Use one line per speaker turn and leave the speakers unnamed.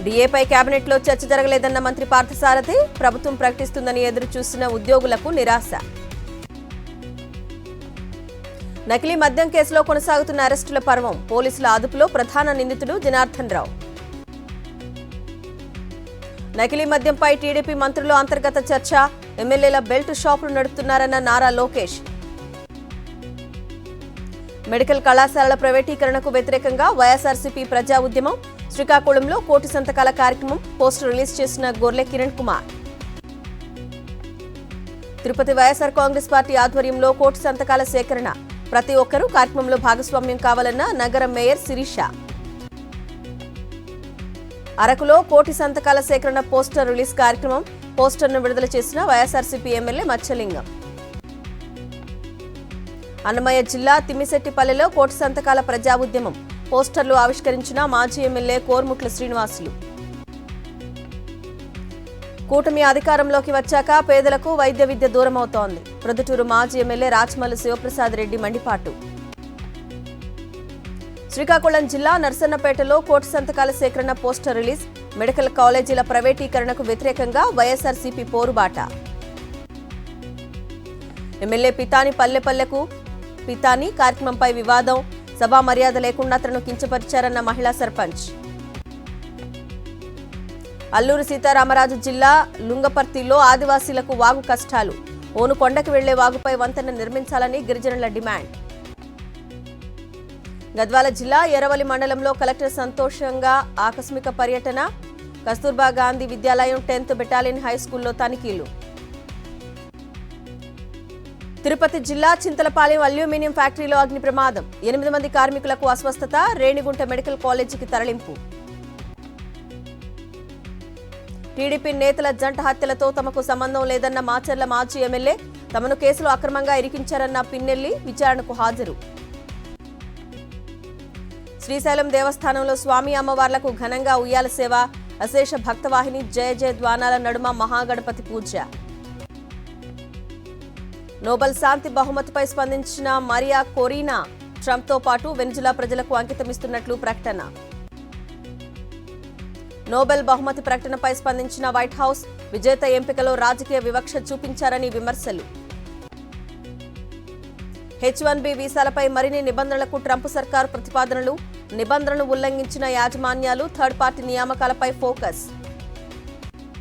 డిఏపై కేబినెట్లో చర్చ జరగలేదన్న మంత్రి పార్థసారథి, ప్రభుత్వం ప్రకటిస్తుందని ఎదురు చూసిన ఉద్యోగులకు నిరాశ. నకిలీ మద్యం కేసులో కొనసాగుతున్న అరెస్టుల పర్వం, పోలీసుల అదుపులో ప్రధాన నిందితుడు జనార్దన్ రావు. నకిలీ మద్యంపై టీడీపీ మంత్రుల అంతర్గత చర్చ, ఎమ్మెల్యేల బెల్ట్ షాపులు నడుపుతున్నారన్న నారా లోకేష్. మెడికల్ కళాశాలల ప్రైవేటీకరణకు వ్యతిరేకంగా వైఎస్ఆర్సీపీ ప్రజా ఉద్యమం, శ్రీకాకుళంలో కోటి సంతకాల కార్యక్రమం, పోస్టర్ రిలీజ్ చేసిన గొర్లె కిరణ్ కుమార్. తిరుపతి వైఎస్ఆర్ కాంగ్రెస్ పార్టీ ఆధ్వర్యంలో కోటి సంతకాల సేకరణ, ప్రతి ఒక్కరూ కార్యక్రమంలో భాగస్వామ్యం కావాలన్న నగర మేయర్ శిరీష. అరకులో కోటి సంతకాల సేకరణ పోస్టర్ రిలీజ్ కార్యక్రమం, పోస్టర్ను విడుదల చేసిన వైఎస్ఆర్సీపీ ఎమ్మెల్యే మచ్చలింగం. అన్నమయ్య జిల్లా తిమ్మిశెట్టిపల్లెలో కోటి సంతకాల ప్రజా ఉద్యమం, పోస్టర్లు ఆవిష్కరించిన మాజీ ఎమ్మెల్యే కోర్ముట్ల శ్రీనివాసులు. కూటమి అధికారంలోకి వచ్చాక పేదలకు వైద్య విద్య దూరమవుతోంది, ప్రొద్దుటూరు మాజీ ఎమ్మెల్యే రాచమల్లు శివప్రసాద్ రెడ్డి మండిపాటు. శ్రీకాకుళం జిల్లా నర్సన్నపేటలో కోటి సంతకాల సేకరణ పోస్టర్ రిలీజ్, మెడికల్ కాలేజీల ప్రైవేటీకరణకు వ్యతిరేకంగా వైఎస్ఆర్సీపీ పోరుబాట. ఎమ్మెల్యే పితాని పల్లెపల్లెకు పితాని కార్యక్రమంపై వివాదం, సభా మర్యాద లేకుండా తనను కించపరిచారన్న మహిళా సర్పంచ్. అల్లూరు సీతారామరాజు జిల్లా లుంగపర్తిలో ఆదివాసీలకు వాగు కష్టాలు, ఓను కొండకు వెళ్లే వాగుపై వంతెన నిర్మించాలని గిరిజనుల డిమాండ్. గద్వాల జిల్లా ఎర్రవల్లి మండలంలో కలెక్టర్ సంతోషంగా ఆకస్మిక పర్యటన, కస్తూర్బా గాంధీ విద్యాలయం 10th బెటాలియన్ హైస్కూల్లో తనిఖీలు. తిరుపతి జిల్లా చింతలపాలెం అల్యూమినియం ఫ్యాక్టరీలో అగ్ని ప్రమాదం, 8 మంది కార్మికులకు అస్వస్థత, రేణిగుంట మెడికల్ కాలేజీకి తరలింపు. టీడీపీ నేతల జంట హత్యలతో తమకు సంబంధం లేదన్న మాచర్ల మాజీ ఎమ్మెల్యే, తమను కేసులో అక్రమంగా ఇరికించారన్న పిన్నెల్లి విచారణకు హాజరు. శ్రీశైలం దేవస్థానంలో స్వామి అమ్మవార్లకు ఘనంగా ఉయ్యాల సేవ, అశేష భక్తవాహిని జయ జయధ్వానాల నడుమ మహాగణపతి పూజ. నోబెల్ శాంతి బహుమతిపై స్పందించిన మరియా కొరీనా, ట్రంప్తో పాటు వెనిజులా ప్రజలకు అంకితమిస్తున్నట్లు ప్రకటన. నోబెల్ బహుమతి ప్రకటనపై స్పందించిన వైట్ హౌస్, విజేత ఎంపికలో రాజకీయ వివక్ష చూపించారని విమర్శలు. H1B వీసాలపై మరిన్ని నిబంధనలకు ట్రంప్ సర్కారు ప్రతిపాదనలు, నిబంధనలు ఉల్లంఘించిన యాజమాన్యాలు, థర్డ్ పార్టీ నియామకాలపై ఫోకస్.